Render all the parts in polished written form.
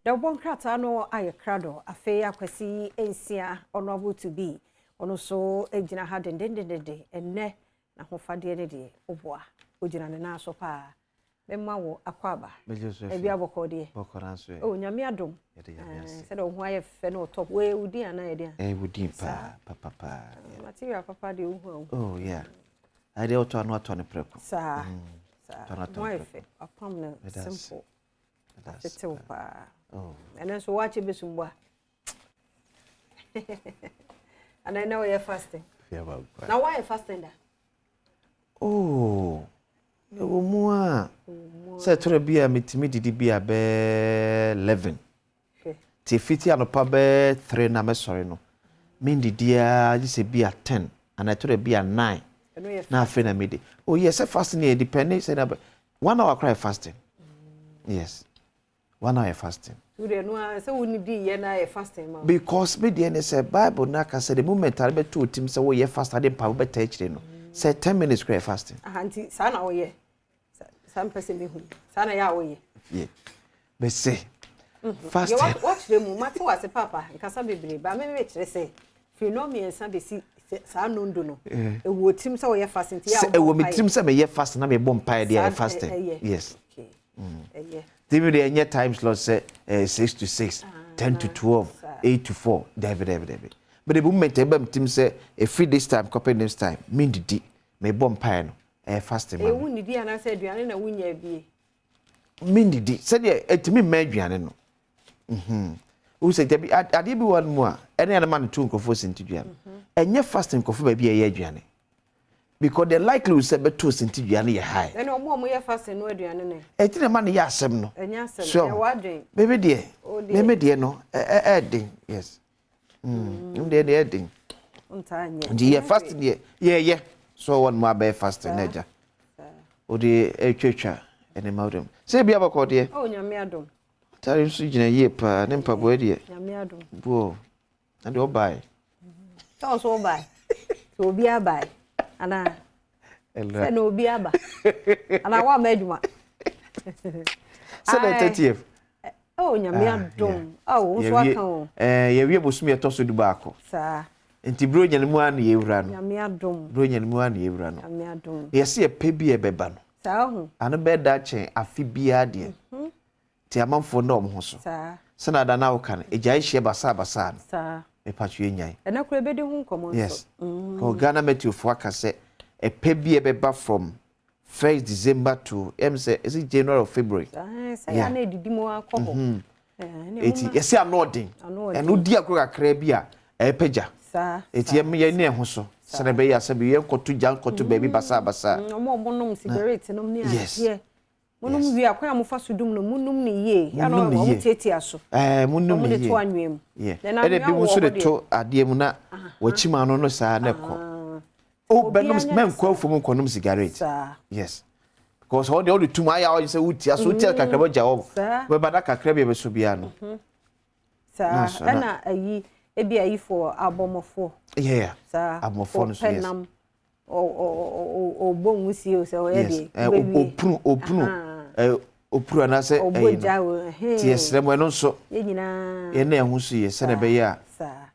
The one crata no aye crado, a fair quasi ensia honorable to be. Ono so ejina ha den enne na ho fa de ne oboa ojina ne na so pa memma wo akwaba ebi aboko de bokora so o nyame adom se de ho aye fe no top we udi ana ye de udi pa material papa de hu oh yeah I de oto anu ato ne preko sa mo efe apam na simple that's pa oh and then so watch it besumba and I know you're fasting. Yeah, well. Now why are you fasting that? Oh. No more. Say to be a mitimi didi be a be 11. Ti fiti anopa be 3 na me sorry no. Min didi a just be a 10 and I told be a 9. Na fe na midi. Oh yes, fasting here depending say that 1 hour cry fasting. Yes. 1 hour fasting. Because me the say Bible na ka say the moment I be to team say we fast I dey pa be touch no. Say 10 minutes cry fasting. Auntie sa na wo ye. Some person be hu. Sa na ya wo ye. Yeah. Be say fasting. You watch the mu mate was papa nkasa bebre ba me kire say fi no me ensa be si sa no ndo no. E wo team say we fasting ti ya. E wo me team say me ye fasting na me bom pa dey fasting. Yes. Okay. Yeah. David any time slot say 6 to 6, 10 to 12, 8 to 4, David. But the moment team say a free this time, copy this time, mean the me bomb pine, fasting. E won di ana say aduane na wunya bie. Mean the said it me me aduane no. Who say there be ade bi one more, any other man to nkofo sinti aduane. Enye fasting nkofo ba bia ye aduane. Because the likelihood say be to sinti aduane ye high. And omo ye fasting no aduane ne. E ti na man ye asem no. Enya asem e wadwen. Baby dear. Me dear no ding. Yes. There ding. The fasting yeah. So one more be fasting naja. O de etwetwa ene mawdem. Say bia bako de. Oh nyame adom. Tari so gina ye pa ne mpa bo de. Nyame adom. Bo. And o buy. So buy. So obi abuy. Ana. Say no obi aba. Ana wa madwuma. Say na 30th. Oh nyame adom. Oh so aka o. Ye wie bosumi etoso du baako. Sa. Enti bro nyane mu an ye wura no. Nyame adom. Bro nyane mu an ye wura no. Nyame adom. Ye se ye pe bi e beba no. Sa ho. Ano be da chen afi bia de. Ti amanfo na omho so. Sa. Se na da na wo kan ejai hye basa no. Sa. E patwe enyan. E na kura be de hu nkomo so. Yes. Ko Ghana Matthew fo aka se e pe bi e beba from 1st December to say is it January or February? Say ya na edidi mo akọ. Eti yesi anodin. Eno di akura kra bi a e peja. Sa. Eti ye ne ho so. Sene be ya se be ye nkoto jan nkoto baby basa. Omo nom cigarette nom ni ade. Monum wi akwa amofa so dum no munum ni ye. Ya no mo tete aso. Munum ni ye. Mo de to anwem. E de bi mu so de to ade mu na wachima no no sa na ko. Oh, Benum's men call for conum cigarette. Yes. Because all the two my hours say utia so tell kakra jaw. We bada kakra be so bia no. Sir, na ayi e bia yi for abomofo. Yeah. Sir. Abomofo no so yes. O bon wusi o se o ye de. Opru na se ti esremo no so. Ye nyina. Ye na ehu so ye se na be ya.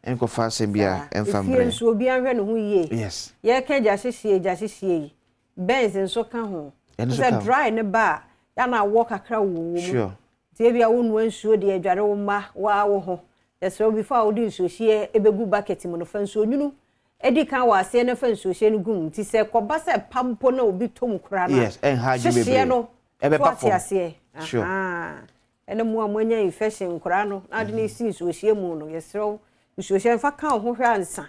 Enko fa se bia enfambre. Nso obi anhwe no ho ye. Yes. Ye ka jahyehyie. Benz nso ka ho. Se dry ne ba ya na walk akra wo. Sure. Tie bia wo nu nsuo de adware wo ma wa wo ho. Yes, before wo di nsuo hie ebegu bucket mu no fa nsuo nyunu. Edi kan wa se na fa nsuo hie no gum ti se koba se pampo na obi tom kra na. Yes, en haji bebe. No. Ebe pa fo. Sure. Ene mu amonya infection kra no. Na de ne si nsuo hie mu no. Yes, nsuo hie fa kan ho hwa ansa.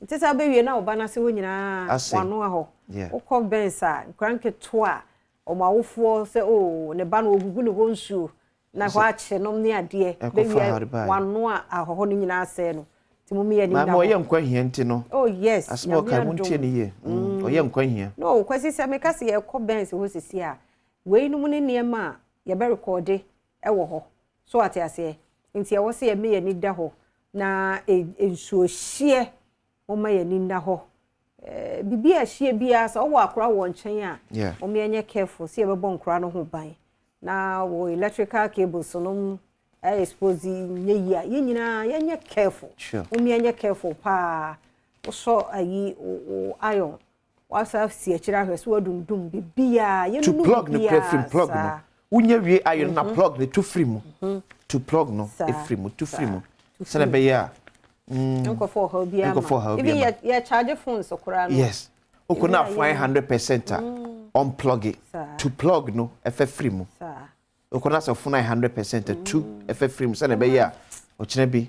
Nti sa be wie na oba na se wo nyina wano aho. Ukọ bensa kranke to a omawofo se o ne ba no ogugu ne ho nsuo na ho ache nom ne ade be wie wano a ahoho no nyina ase no timumi ye ni na ma oye nkwa hia nti no oh yes asmo ka mu ntie ne ye oye nkwa hia no kwasi se me kase ye kọ bensa ho sisi a we no mu ne niema ye be record e wo ho so ate ase nti ye wo se ye me ye ni da ho na ensuo hie o ma ye ni nda ho bibi a hie bia sa wo akora wo nchen a o me enye careful se ye be bo nkora no ho ban na wo electrical cables no expose nye ya ye nyina ye careful umi ye careful pa so ayi iron wasa si akira hweso wadundum bibia ye to plug the prefim plug no unya wie iron na plug the to free mu to plug no e free mu to free mu se na be ya nko for how bia even ye charge phones okura no yes okuna 100% unplug it to plug no e free mu okona so 900% to efe frame se na be ya o kire bi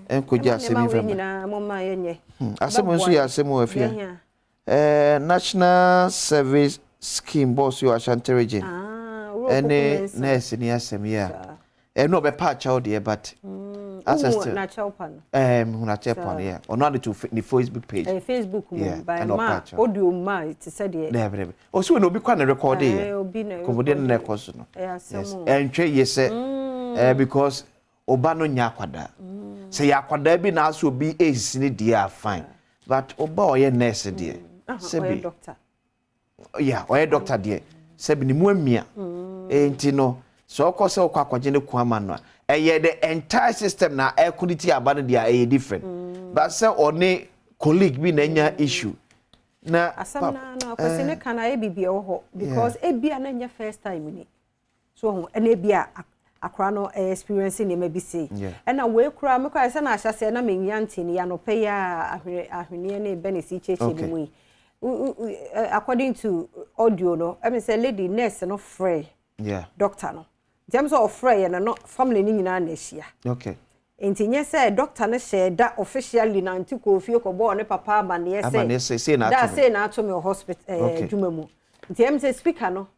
enkoji asemi fam nyina mama yenye asemo nso ya asemo afia national service scheme boss you Ashanti region ene nurse ni asemi ya no be pa cha de but assistant na cha pan na cha pan ya ono ade to the Facebook page Facebook mo by ma audio ma it said there never o so no bi kwa na record here komode na koso no yes entwe yese because oba no nya kwada say yakwada bi na so bi esini dia fine but oba oye nurse there sebi doctor oye doctor there sebi ni mu amia enti no so okose okwaje ne kwama no the entire system na air quality abana dia different but say oni colleague bi na nya issue na asamna na kwese ne kana e bibia wo ho because e bia na nya first time ni so ho ene bia akra no experience ni ma bi say na we kura me kwa se na ahyase na menya ntini ya no pe ya ahwene ne benesi cheche ni mu according to audio no I mean say lady nurse no free doctor no James of Frey and not family ni nyina na hia. Okay. Enti nye say doctor na share that officially na ntiko fie ko bo ne papa ba na say na that say na ato me hospital djuma mu. Enti em say speaker no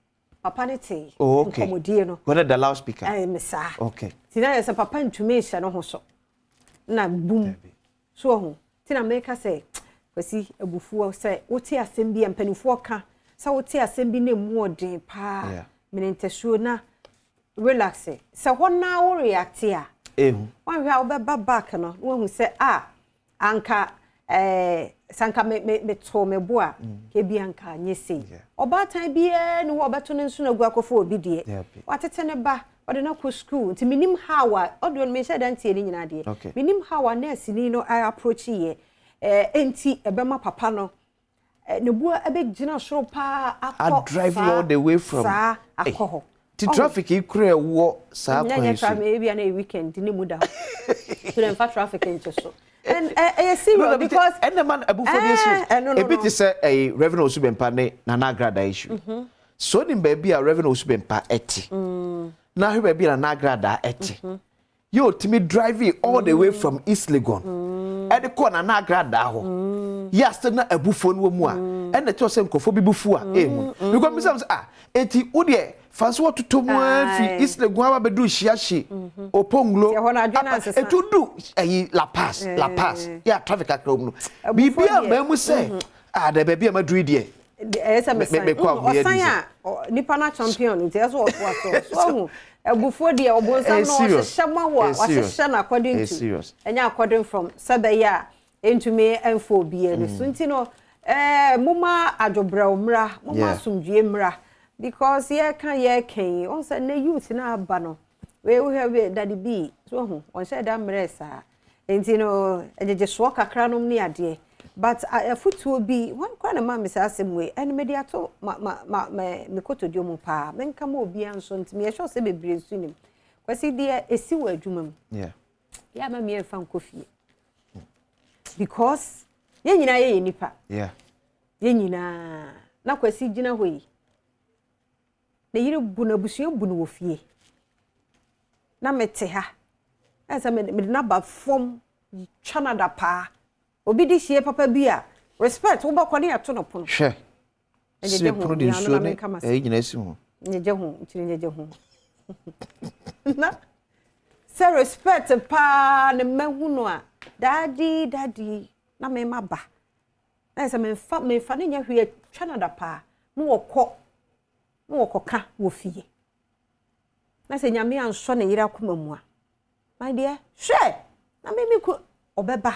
papa ne te nkomodie no. Whether the loudspeaker. Me sa. Okay. Ti na say papa ntumi hia no ho so. Na boom. So ho. Ti na make say kwasi abufuo say wote asem bi empanifo ka. Say wote asem bi na mu odin pa. Menentesuo na relax so when now react here when we are back no we say anka sanka me to me boa ke bi anka nye sei oba tan bia no wo beto ne nso na gu akofo obi die watete ne ba ode na ko school nti minim how ode on me sha dan tie ni nyina die minim how nurse ni no I approach ye enti ebema papa no ne bua ebe gina soro pa akọ drive all the way from akọ the traffic ikure wo sa kwan so maybe na weekend ni muda so dem fa traffic into so and serious because and the man abu for this a bit is a revenue usubempa na nagrada issue so nim ba bia revenue usubempa eti na he ba bia na nagrada eti you timi driving all the way from East Legon e de ko na nagrada ho yes na abufo no mu a e na to se nkofo bibufu a because me say eti wo de fanso what to mu fi East Legon aba bedu hia oponglo etu du La Paz ya traffic akrom no bibia mamu say da bibia madru de me ko osan a nipa na champion nti eso so abufo de obonsam no hyehyama wo hyehyɛ na according to enya according from sabaya into me enfo bia ne so nti no muma adwobra umra muma sumdue mra because ye kan on say na youth na aba no we have daddy b so ho on say da mresa enti no ejeje so kakra no ni ade but afutuo bi wan kwa na ma me say asem we en mediato me kotodio mu pa menka ma obi anso nti me hwe se bebre su nim kwasi de esi wa adwuma mu ya ma me fa nkofie because ye nyina ye nipa ye nyina na kwasi gina hoyi na yire bu na busua bu no wo fie na mete ha asa me na ba fom Canada pa obi di hie papa bi a respect wo ba kwani ato no pono hwe se pono de nsuo ne nyina si ho nyeje ho ntiri nyeje ho na se respect pa ne mahu no a daddy na me maba na asa me fa ne nya hwe Canada pa no wokoka wo fie na se nyame anso ne yira koma mu a my dear hwe na me ku obeba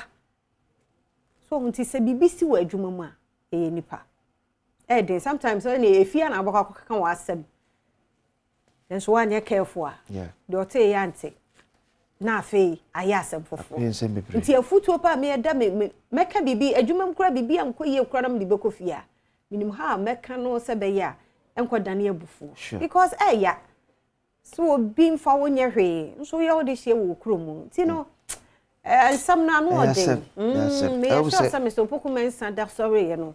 so nti se bibisi wa adwuma mu a nipa den sometimes when efia na abaka ka wa asem then so one careful a de ote yante na afi ayasem fofo nti afutuo pa me da meka bibi adwuma mkura bibi amkoye kura na me bekofia minim ha meka no se be ya enkodane abufu because ya so being for one year so you all this year will crumu you know some na no dey me sure some so poku mensa da sorry you know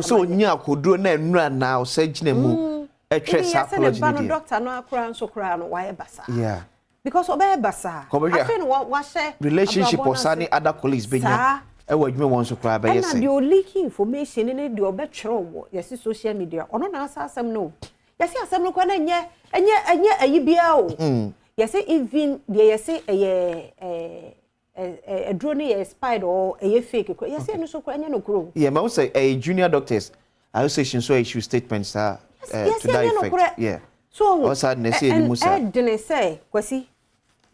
so nya akoduro na enura na o se gina mu etwe psychology ni doctor no akura nso kura no why basa because obey basa I think what share relationship or sani other colleagues benya e wa dwuma won so kura be yes and you leaking information in the obetro yes social media ono na asasem no yes asem no kwa na enye ayibia o yes even yes a drone expired or a fake yes no so kwa no kuro yeah ma say a junior doctors association so issue statements to that effect yeah so also na say ni musa didn't say kwasi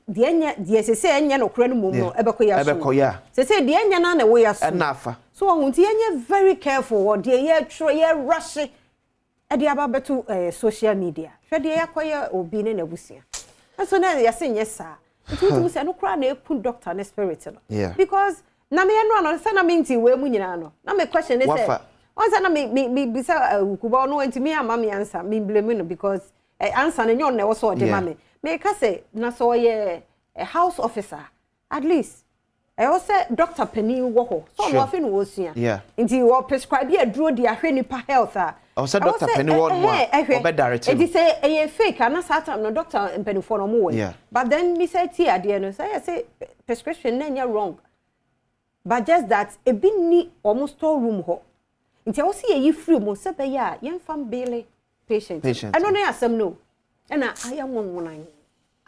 de say enya no kuro no mum no ebekoya say de enya na wo ya so na afa so wonti enya very careful what de ye tro ye rush e de ababeto social media hwe de yakoya obi ne nabusia so na ya say nyesa nti say no kura na ekun doctor na spirit no because na me no say na me nti we mu nyina no na me question is say on say na me bisa kuba no nti me ama me answer me blame no because answer na nyon na wo so de ma me ka say na so ye a house officer at least I also doctor Penny wo ho so no afi no wo sua nti wo prescribe ye duro di ahwe nipa health I said Dr. Penny one more direct it is a fake and not no doctor Penny for no more but then me say tia de no say prescription na wrong but just that e bi ni almost store room ho nti I see ye free mo se be ya yen fam bele patient I no na asem no na aya wonwonan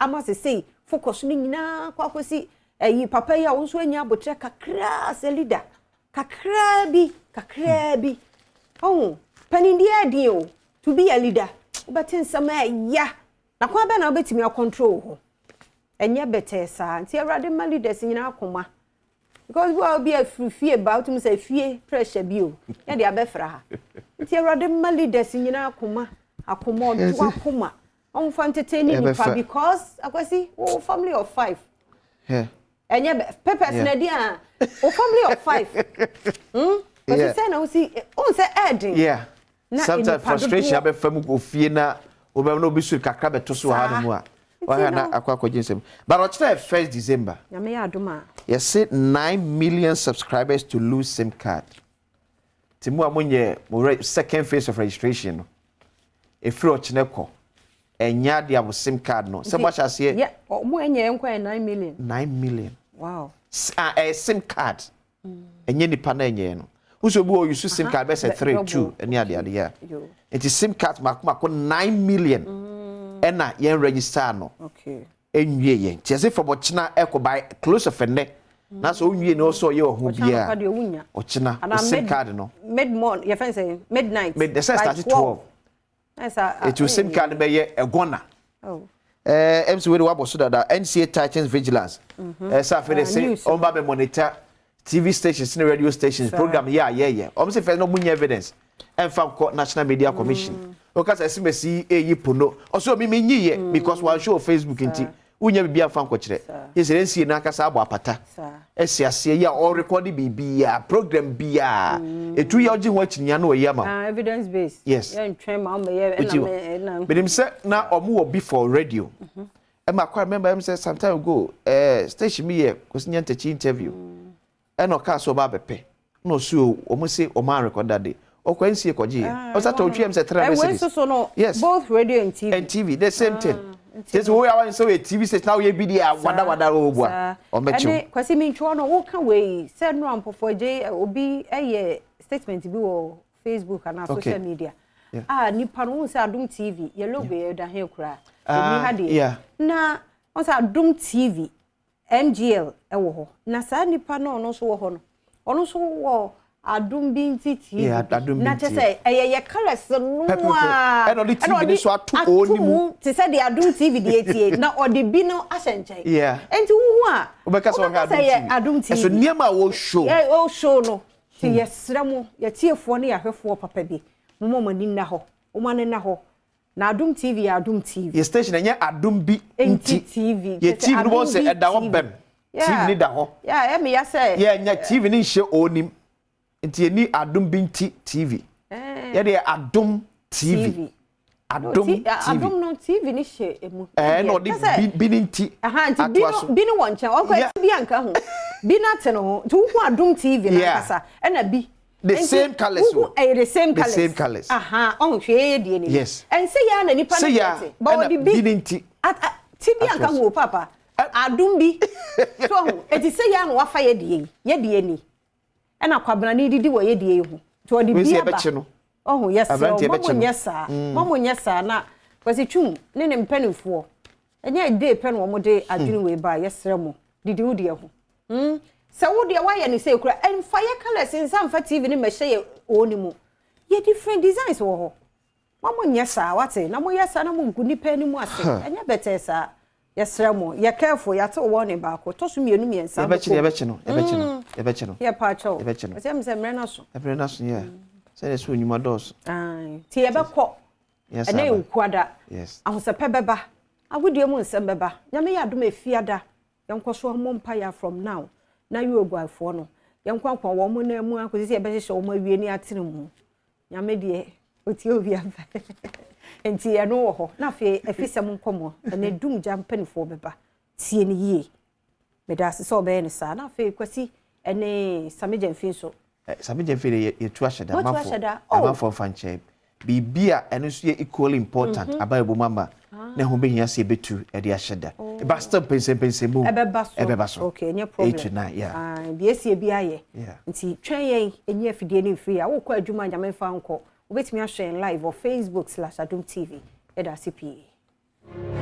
ama say focus ni nyina kwakosi papa ya wonso anya abotre kakra se leader kakra bi oh panindia dio to be a leader but in some ya na kwa be na obetimi control ho enye better sa nti awrade ma leaders nyina akoma because we will be a free about me say fie pressure bi o ya de abefra ha nti awrade ma leaders nyina akoma odu akoma on fa entertaining because akwasi family of 5 enye pepper na dia family of 5 but you say now see on say adding sometimes frustration abe fam go fie na obe no bi su kakra beto so ha mu a wa na akwa jinsem but on 1st December ya me adoma you say 9 million subscribers to lose SIM card timu amonye second phase of registration no e free ochineko enya dia bo SIM card no se much as here mo enye enko 9 million wow SIM card enye nipa na enye no who bo use SIM card be say 32 any ade ya it is SIM card makoma 9 million na yen register no okay enwie yen tiese for bochina ekobai close of ne na so onwie no so ye oho bia ochina SIM card no mid morning you say midnight the start 12 it will SIM card be ye egona MC we wabo so that NCA tightens vigilance sa fe dey say on ba be monitor TV stations and radio stations program yeah almost if no munya evidence and from National Media Commission because I see yi pono also me nyiye because one show Facebook nti unya bibia fan ko kire yes NCA na kasa abo apata esiase ya all record bibia program bia etu ya oji ho achinya na oyi ama evidence based yes ntwen ma me na benim say na omo wo before radio I remember him say some time ago station me here kwesinya ntachi interview eno ka so ba bepe no so omo say o man record that day o kwansie koji o sa to twem say 3 messages no yes both radio and TV the same thing just we are so a TV station now we be there wada obua o mechu ene kwasi mi ntwo no wo ka we say no ampofo je obi statement bi wo Facebook and social media nipa no say Adom TV ye logo ye da he kura obi ha de na on say Adom TV MGL ewo ho na sa nipa no so wo ho no ono so wo Adom binti TV na che say ye colors no a and only TV so atu oni mu te say the Adom TV de etie na odi bi no ahyenchen enti wo a obeka so Adom TV so niam a wo show o show no ti yesra mu ye tiefo ne yahwefo papa bi mo mani na ho o mane na ho na Adom TV Adom TV ye station enye Adom bi enti TV ye TV no won say eda ho bem TV ni da ho me ya say ye nya TV ni hye onim enti ye ni Adom bi nti TV ye de Adom TV Adom TV Adom no TV ni hye emu no de bi ni nti nti bi no won chen onko bi anka ho bi na te no ho tu ku Adom TV na kasa na bi the same colors the same colors on hwe die ni and say ya na nipa na te but the bi nti TV anka ho papa Adom bi so eti say ya no wafa ye die ni na kwabena ni didi wo ye die ho to the bi aba oh yes momo nyesa na kwasi twum ne mpanimfo enya dey pen wo mo de adwene we ba yesre mo didi wo de ho se wo de wa ye ni se kura en fire colors in some fa TV ni mehye ye oni mu ye different designs wo ho momo nyesa wate na mo yesa na mo ngu nipa ni mu ase enya better sa yesre mo ye careful ya to wo ne ba ko to so mienu miensa ye be chi no ye pa cho se me se mre na so yeah say the so nyuma dos ti ye be ko ena ye kwada yes ahosepe beba agudie mu nsem beba nyame ya Adom efiada yenkoso ho mpa ya from now na you oguafo no yenkwankwa wo mo na mu akosi ye be hye wo mo awie ni atene mu nyame de oti obi aba enti ye no wo ho na fe afisem nkomo ena dum jampanifo beba tie ni yie medase so be ne sa na fe kwasi ene sameje mfin so sameje mfin ye tu ashada mafo fanche bibia eno so ye equally important abaye mama na ho behia se betu e de ashada e ba still pense mu ebeba so okay no problem bi esie bi aye nti twen yen enye afidie ni free a wo kwa adwuma nyame fa nko obetimi ahwe live on Facebook/Adom TV e da CPA